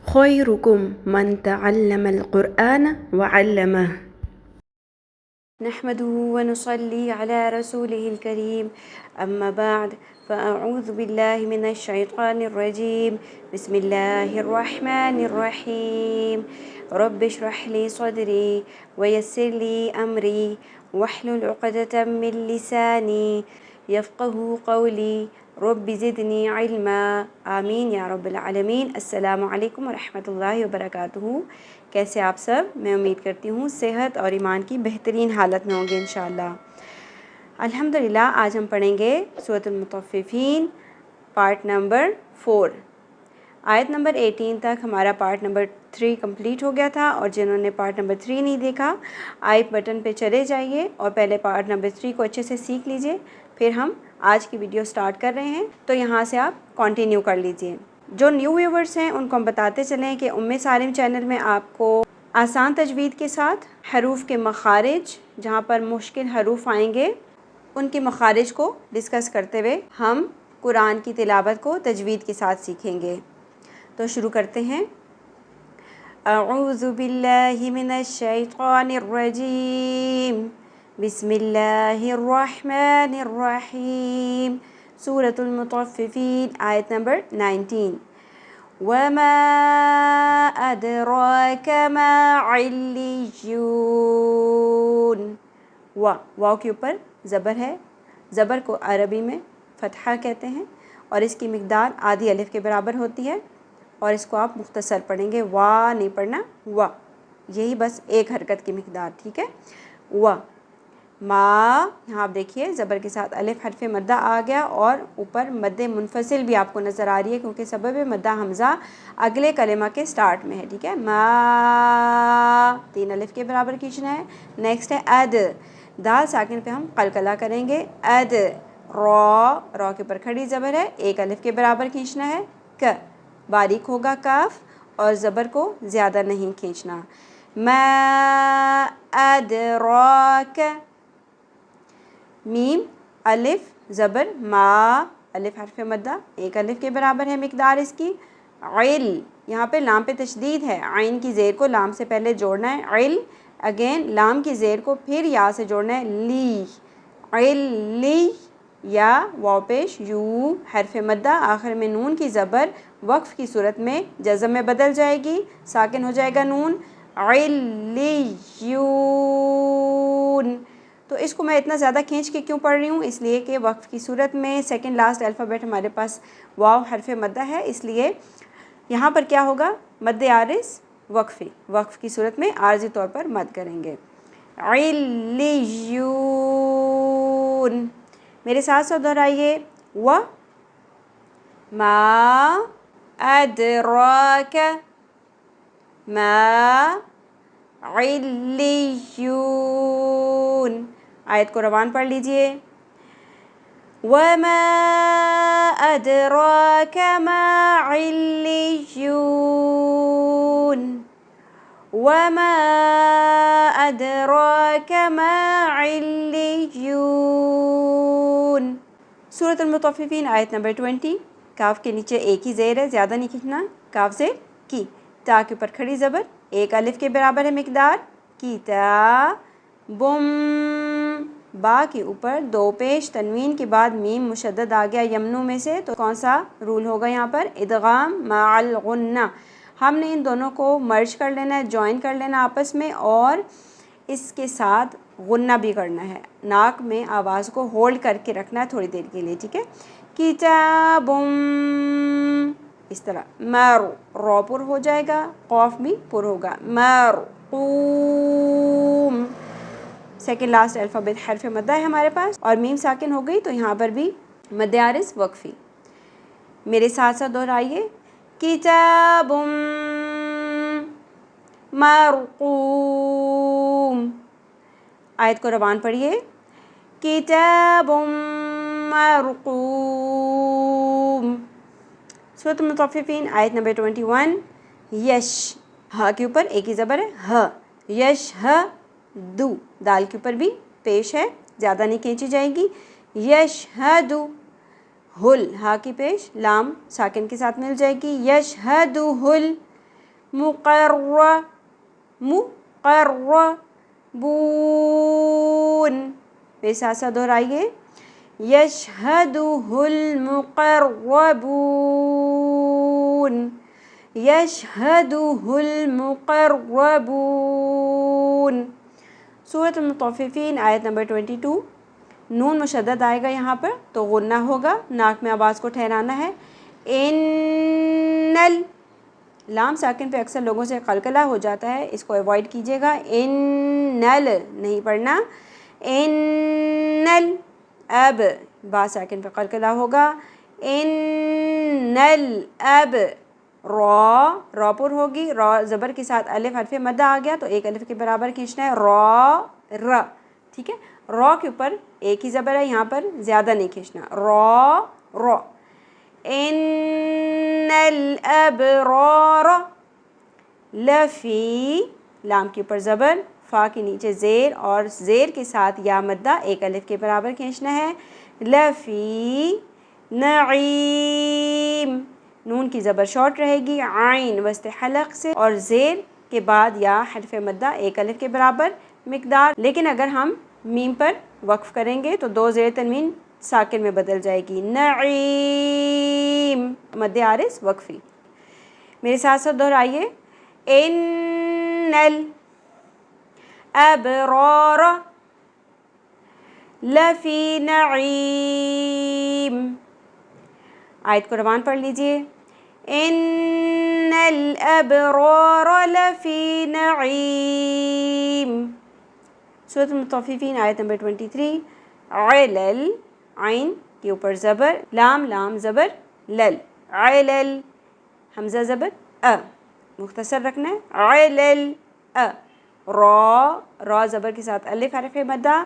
خيركم من تعلم القرآن وعلمه نحمده ونصلي على رسوله الكريم أما بعد فأعوذ بالله من الشيطان الرجيم بسم الله الرحمن الرحيم رب اشرح لي صدري ويسر لي أمري واحلل عقدة من لساني يفقه قولي رب زدنی علما آمین یا رب العالمین۔ السلام علیکم ورحمۃ اللہ وبرکاتہ۔ کیسے آپ سب؟ میں امید کرتی ہوں صحت اور ایمان کی بہترین حالت میں ہوں گے انشاءاللہ۔ الحمدللہ آج ہم پڑھیں گے سورۃ المطففین پارٹ نمبر 4۔ آیت نمبر 18 تک ہمارا پارٹ نمبر 3 کمپلیٹ ہو گیا تھا، اور جنہوں نے پارٹ نمبر 3 نہیں دیکھا آئی بٹن پہ چلے جائیے اور پہلے پارٹ نمبر 3 کو اچھے سے سیکھ لیجئے، پھر ہم آج کی ویڈیو سٹارٹ کر رہے ہیں، تو یہاں سے آپ کنٹینیو کر لیجئے۔ جو نیو ویورز ہیں ان کو ہم بتاتے چلیں کہ سالم چینل میں آپ کو آسان تجوید کے ساتھ حروف کے مخارج، جہاں پر مشکل حروف آئیں گے ان کے مخارج کو ڈسکس کرتے ہوئے ہم قرآن کی تلاوت کو تجوید کے ساتھ سیکھیں گے۔ تو شروع کرتے ہیں۔ اعوذ باللہ من الشیطان الرجیم بسم اللہ الرحمن الرحیم۔ سورۃ المطففین آیت نمبر 19۔ وما ادراک ما علیون۔ واو کے اوپر زبر ہے، زبر کو عربی میں فتحہ کہتے ہیں اور اس کی مقدار آدھی الف کے برابر ہوتی ہے، اور اس کو آپ مختصر پڑھیں گے، وا نہیں پڑھنا، وا، یہی بس ایک حرکت کی مقدار، ٹھیک ہے۔ وا ما، یہاں آپ دیکھیے زبر کے ساتھ الف حرف مدہ آ گیا، اور اوپر مد منفصل بھی آپ کو نظر آ رہی ہے کیونکہ سبب مدہ حمزہ اگلے کلمہ کے سٹارٹ میں ہے، ٹھیک ہے۔ ما 3 الف کے برابر کھینچنا ہے۔ نیکسٹ ہے اد، دال ساکن پہ ہم قلقلہ کریں گے، اد۔ را کے اوپر کھڑی زبر ہے، 1 الف کے برابر کھینچنا ہے۔ ک، باریک ہوگا کاف اور زبر کو زیادہ نہیں کھینچنا۔ ما ادراک، میم الف زبر ما، الف حرف مدہ 1 الف کے برابر ہے مقدار اس کی۔ عل، یہاں پہ لام پہ تشدید ہے، عین کی زیر کو لام سے پہلے جوڑنا ہے، عل، اگین لام کی زیر کو پھر یا سے جوڑنا ہے، لی، عل لی، یا واو پیش یو حرف مدہ، آخر میں نون کی زبر وقف کی صورت میں جزم میں بدل جائے گی، ساکن ہو جائے گا نون، علیون۔ تو اس کو میں اتنا زیادہ کھینچ کے کیوں پڑھ رہی ہوں؟ اس لیے کہ وقف کی صورت میں سیکنڈ لاسٹ الفابیٹ ہمارے پاس واو حرف مدہ ہے، اس لیے یہاں پر کیا ہوگا؟ مد عارض وقفی، وقف کی صورت میں عارضی طور پر مد کریں گے۔ علیون، میرے ساتھ ساتھ دہرائیے، و ما ادراک ما علیون۔ آیت کو روان پڑھ لیجئے۔ وما ادراک ما علیون، وما ادراک ما علیون۔ سورۃ المطففین آیت نمبر 20۔ کاف کے نیچے ایک ہی زیر ہے، زیادہ نہیں کھینچنا، کاف زیر کی، تا کے اوپر کھڑی زبر 1 الف کے برابر ہے مقدار، کتابم، با کے اوپر 2 پیش تنوین کے بعد میم مشدد آ گیا یمنو میں سے، تو کون سا رول ہوگا یہاں پر؟ ادغام مع الغنہ۔ ہم نے ان دونوں کو مرج کر لینا ہے، جوائن کر لینا آپس میں، اور اس کے ساتھ غنہ بھی کرنا ہے، ناک میں آواز کو ہولڈ کر کے رکھنا ہے تھوڑی دیر کے لیے، ٹھیک ہے۔ کتابم، اس طرح مرو، رو پر ہو جائے گا، قوف بھی پر ہوگا، مرقوم، سیکنڈ لاسٹ الفابیٹ حرف مدہ ہے ہمارے پاس، اور میم ساکن ہو گئی تو یہاں پر بھی مد عارض وقفی۔ میرے ساتھ ساتھ دہرائیے، کتابم مرقوم۔ آیت کو روان پڑھیے، کتاب مرقوم۔ سورۃ المطففین آیت نمبر 21۔ یش، ہا کے اوپر ایک ہی زبر ہے، ہ، یشہدو، دال کے اوپر بھی پیش ہے، زیادہ نہیں کھینچی جائے گی، یشہدو، ہل، ہا کی پیش لام ساکن کے ساتھ مل جائے گی، یشہدو ہل، मुक़र्रबून। मेरे साथ साथ दोहराइए, यशहदुहुल मुक़र्रबून, यशहदुहुल मुक़र्रबून। सूरत मुतफ़्फ़िफ़ीन आयत नंबर 22। नून मुशद्दद आएगा यहाँ पर तो गुन्ना होगा, नाक में आवाज़ को ठहराना है। इन्नल, लाम साकिन पे अक्सर लोगों से कलकला हो जाता है, इसको अवॉइड कीजिएगा। इन्नल नहीं पढ़ना, इन्नल। अब बा साकिन पे कलकला होगा। इन्नल अब। रॉ पुर होगी, रॉ ज़बर के साथ अलिफ हरफ मद्दा आ गया तो एक अलिफ के बराबर खींचना है, रॉ र। ठीक है, रॉ के ऊपर एक ही ज़बर है, यहाँ पर ज़्यादा नहीं खींचना, रॉ रॉ। इन्नल अबरार लफ़ी, लाम के ऊपर ज़बर, फ़ा के नीचे ज़ेर और ज़ेर के साथ या मद्दा एक अलिफ के बराबर खींचना है, लफ़ी नईम। नून की ज़बर शॉर्ट रहेगी, आइन वस्ते हलक से और ज़ेर के बाद या हरफ मद्दा एक अलिफ के बराबर मिकदार। लेकिन अगर हम मीम पर वक्फ़ करेंगे तो दो ज़ेर तनवीन साकिन में बदल जाएगी, नईम मद्दे आरिज़ वक्फ़ी। मेरे साथ साथ दोहराइए, इन्नल अबरार लफ़ी नईम। आयत को रवान पढ़ लीजिए, इन्नल अबरार लफ़ी नईम। सूरत मुतफ़्फ़िफ़ीन आयत नंबर 23। अलल, आइन के ऊपर ज़बर, लाम लाम ज़बर, लल, अलल, हमज़ा ज़बर अ, मुख्तसर रखना है, अलल अ। रॉ ज़बर के साथ अलिफ हरफ मद्दा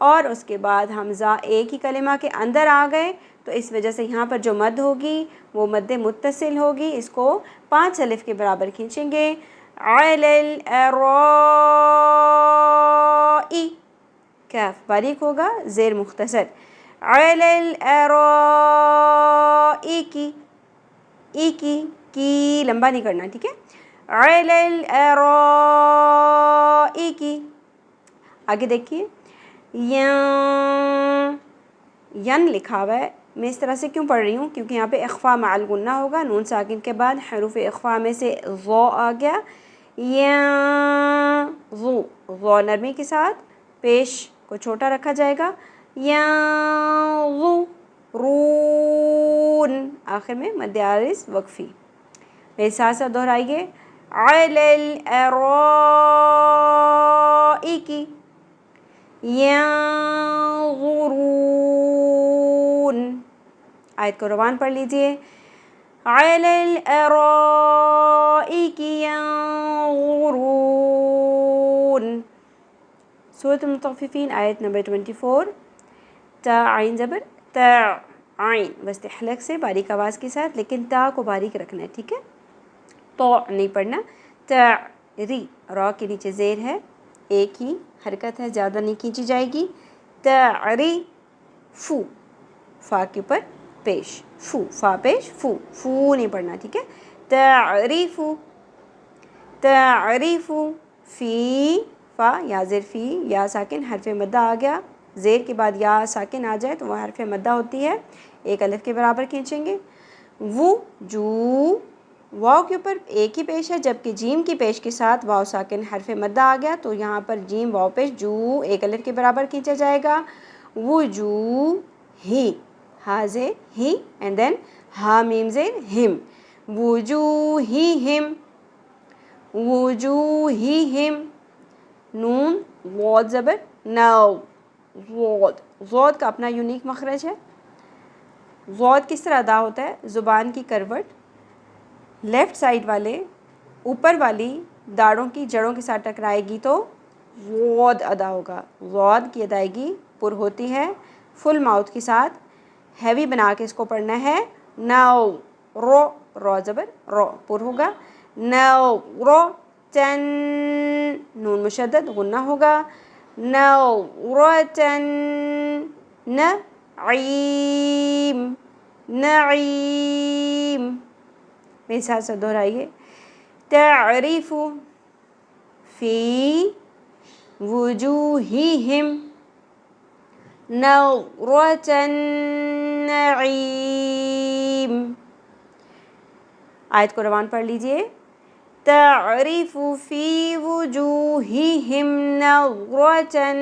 और उसके बाद हमज़ा एक ही कलिमा के अंदर आ गए तो इस वजह से यहाँ पर जो मद होगी वो मद मुत्तसिल होगी, इसको 5 अलिफ के बराबर खींचेंगे। अलल अराई, कैफ बारीक होगा, ज़ेर मुख्तसर, अलल अराई की लंबा नहीं करना, ठीक है, अलल अराई की। आगे देखिए, यन लिखा हुआ है, मैं इस तरह से क्यों पढ़ रही हूँ क्योंकि यहाँ पे इख्फा माल गुन्ना होगा, नून साकिन के बाद हरूफ इख्फा में से ज़ो आ गया, ज़ो नरमी के साथ पेश को छोटा रखा जाएगा, रून, आखिर में मद्दे आरिज़ वक्फ़ी। मेरे साथ साथ दोहराइए, अलल अराई की यंज़ुरून। आयत को रवान पढ़ लीजिए, अलल अराई की यंज़ुरून। सूरत मुतफ़्फ़िफ़ीन आयत नंबर 24। ता आइन ज़बर, ता आइन वस्ते हलक से बारीक आवाज़ के साथ, लेकिन ता को बारीक रखना है, ठीक है, तो नहीं पढ़ना। ता री, रॉ के नीचे ज़ेर है, एक ही हरकत है, ज़्यादा नहीं खींची जाएगी। तारी फू, फ़ा के ऊपर पेश, फू, फ़ा पेश, फू नहीं पढ़ना, ठीक है, तारीफ़ू, तारीफ़ू, फ़ी, फ़ा या ज़ेर, फ़ी या साकिन हरफ मद्दा आ गया, ज़ेर के बाद या साकिन आ जाए तो वह हरफ मद्दा होती है, एक अलिफ के बराबर खींचेंगे। वो जू, वाव के ऊपर एक ही पेश है, जबकि जीम की पेश के साथ वाव साकिन हरफ मद्दा आ गया तो यहाँ पर जीम वाव पेश जू एक अलिफ के बराबर खींचा जाएगा। वुजू ही, हा ज़ेर ही एंड देन हा मीम ज़ेर हिम, वुजू ही हिम, वुजू ही हिम। नून वॉद ज़बर नौ, ज़ोद का अपना यूनिक मखरज है। ज़ोद किस तरह अदा होता है, ज़ुबान की करवट लेफ़्ट साइड वाले ऊपर वाली दाढ़ों की जड़ों के साथ टकराएगी तो ज़ोद अदा होगा। ज़ोद की अदायगी पुर होती है, फुल माउथ के साथ हैवी बना के इसको पढ़ना है। नौ, रो ज़बर रो पुर होगा, नौ रो चन, नून मुशद्दद गुन्ना होगा, नौ रो चन नईम, नईम। मेरे साथ साथ दोहराइए, तअरिफु फ़ी वुजूहिहिम नज़रतन नईम। आयत को रवान पढ़ लीजिए। तअरिफु फ़ी वुजूहिहिम नज़रतन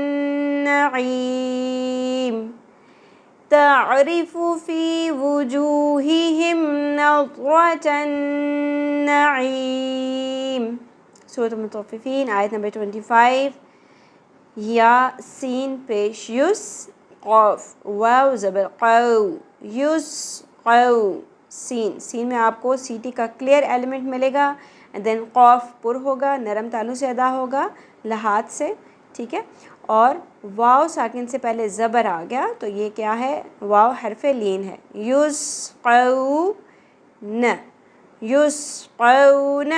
नईम। तअरिफु फ़ी वुजूहिहिम नज़रतन नईम। सूरत मुतफ़्फ़िफ़ीन आयत नंबर 25। या सीन पेश युस, क़ाफ वाव ज़बर क़ौ, युस क़ौ, सीन में आपको सीटी का क्लियर एलिमेंट मिलेगा। एंड देन क़ाफ पुर होगा, नरम तालु से अदा होगा लहात से, ठीक है। और वाव साकिन से पहले ज़बर आ गया तो ये क्या है, वाव हरफ लीन है। युस्क़ौन, युस्क़ौन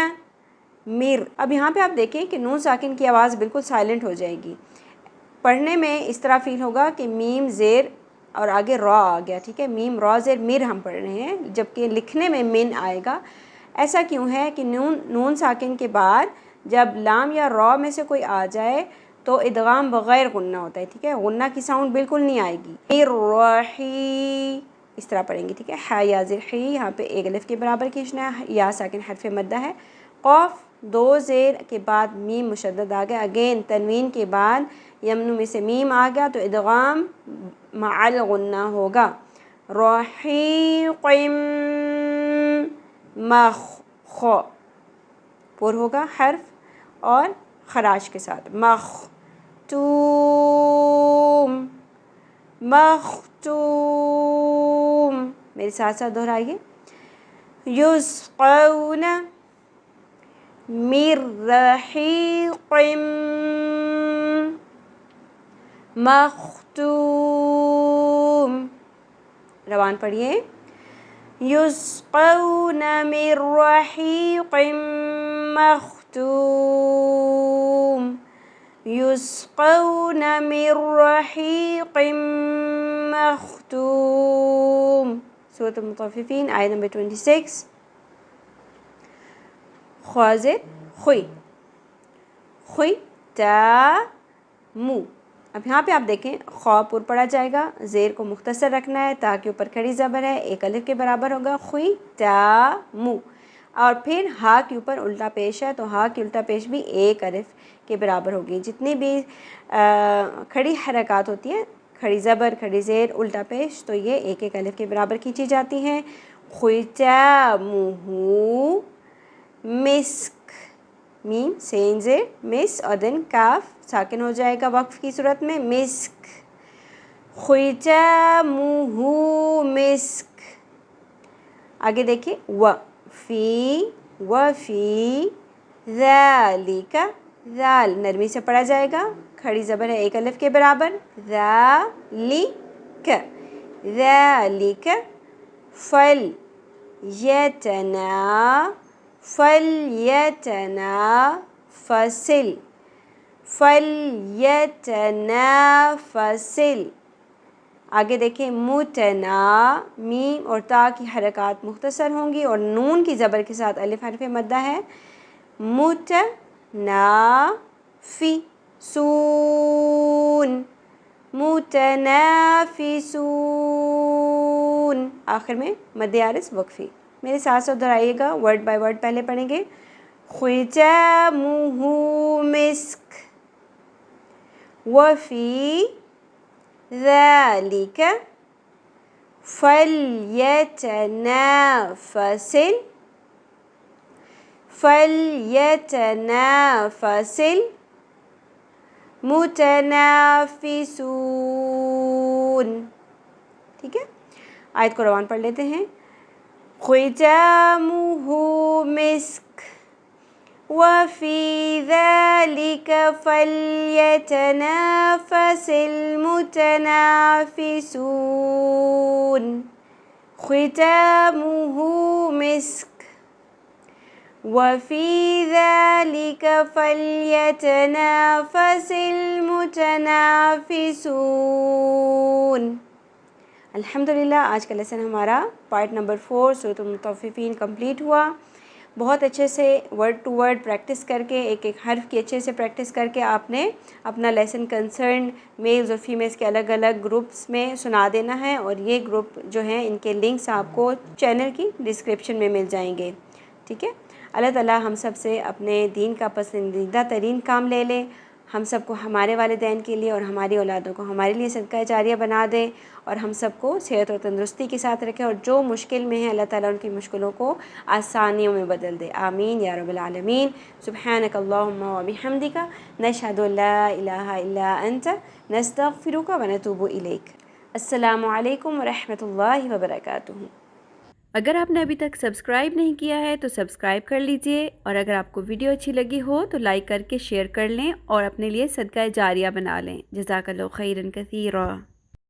मिर। अब यहाँ पे आप देखें कि नून साकिन की आवाज़ बिल्कुल साइलेंट हो जाएगी। पढ़ने में इस तरह फील होगा कि मीम ज़ेर और आगे रॉ आ गया, ठीक है। मीम रॉ ज़ेर मिर हम पढ़ रहे हैं, जबकि लिखने में मिन आएगा। ऐसा क्यों है कि नून साकिन के बाद जब लाम या रॉ में से कोई आ जाए तो इदगाम बग़ैर गुन्ना होता है, ठीक है। गुन्ना की साउंड बिल्कुल नहीं आएगी। रही इस तरह पढ़ेंगे, ठीक है। हा या ज़ेर ही, यहाँ पे एक अलिफ के बराबर खींचना है। या साकिन हरफ मद्दा है। क़ाफ दो ज़ेर के बाद मीम मुशद्दद आ गया। अगेन तनवीन के बाद यमनु में से मीम आ गया तो इदगाम मअल गुन्ना होगा। रहीक़िम मख, ख पुर होगा हर्फ और खराश के साथ। मख्तूम, मख्तूम, मेरे साथ साथ दोहराइए। युस्क़ौन मिर रहीक़िम मख्तूम। रवान पढ़िए। युस्क़ौन मिर रहीक़िम मख्तूम, युस्क़ौन मिर रहीक़िम मख्तूम। सूरत मुतफ़्फ़िफ़ीन आयत नंबर 26। ख़्वाज़िर खुई, खुई ता मु। अब यहाँ पे आप देखें ख़ौ पुर पढ़ा जाएगा, ज़ेर को मुख्तसर रखना है ताकि ऊपर खड़ी ज़बर है, एक अलिफ के बराबर होगा। खुई ता मु। और फिर हा के ऊपर उल्टा पेश है तो हा की उल्टा पेश भी एक अलिफ के बराबर होगी। जितनी भी खड़ी हरकत होती हैं, खड़ी ज़बर, खड़ी ज़ेर, उल्टा पेश, तो ये एक एक अलिफ के बराबर खींची जाती हैं। ख़ुतामुहु मिस्क, मीम सेन ज़ेर मिस और देन काफ साकिन हो जाएगा वक्फ की सूरत में, मिस्क। ख़ुतामुहु मिस्क। आगे देखिए व फ़ी ज़ालिका, ज़ाल नरमी से पढ़ा जाएगा, खड़ी ज़बर है एक अलिफ के बराबर। ज़ालिका, ज़ालिका फल यतना, फल यतना फसिल, फल यतना फसिल। आगे देखें मुतना, मीम और ता की हरकत मुख्तसर होंगी और नून की ज़बर के साथ अलिफ हरफ मद्दा है। मुतनाफ़िसून, मुतनाफ़िसून। आखिर में मद्दे आरिज़ वक्फ़ी। मेरे साथ साथ दोहराइएगा, वर्ड बाय वर्ड पहले पढ़ेंगे। ख़ुतामुहु मिस्क वफ़ी ज़ालिका फ़ल्यतनाफ़सिल, फ़ल्यतनाफ़सिल मुतनाफ़िसून। ठीक है, आयत को रवान पढ़ लेते हैं। ख़ुतामुहु मिस्क वफ़ी ज़ालिका फ़ल्यतनाफ़सिल मुतनाफ़िसून। ख़ुतामुहु मिस्क वफ़ी ज़ालिका फ़ल्यतनाफ़सिल मुतनाफ़िसून। अल्हम्दुलिल्लाह, आज का लेसन हमारा पार्ट नंबर 4 सूरत मुतफ़्फ़िफ़ीन कंप्लीट हुआ। بہت اچھے سے ورڈ ٹو ورڈ پریکٹس کر کے ایک ایک حرف کی اچھے سے پریکٹس کر کے آپ نے اپنا لیسن کنسرن میلز اور فیمیلز کے الگ الگ گروپس میں سنا دینا ہے، اور یہ گروپ جو ہیں ان کے لنکس آپ کو چینل کی ڈسکرپشن میں مل جائیں گے، ٹھیک ہے۔ اللہ تعالیٰ ہم سب سے اپنے دین کا پسندیدہ ترین کام لے لے، ہم سب کو ہمارے والدین کے لیے اور ہماری اولادوں کو ہمارے لیے صدقہ جاریہ بنا دے، اور ہم سب کو صحت اور تندرستی کے ساتھ رکھے، اور جو مشکل میں ہیں اللہ تعالیٰ ان کی مشکلوں کو آسانیوں میں بدل دے، آمین یا رب العالمین۔ سبحانک اللہم و بحمدک، نشہد ان لا الہ الا انت، نستغفرک و نتوب الیک۔ السلام علیکم ورحمۃ اللہ وبرکاتہ۔ اگر آپ نے ابھی تک سبسکرائب نہیں کیا ہے تو سبسکرائب کر لیجئے، اور اگر آپ کو ویڈیو اچھی لگی ہو تو لائک کر کے شیئر کر لیں اور اپنے لیے صدقہ جاریہ بنا لیں۔ جزاک اللہ خیرا کثیرا۔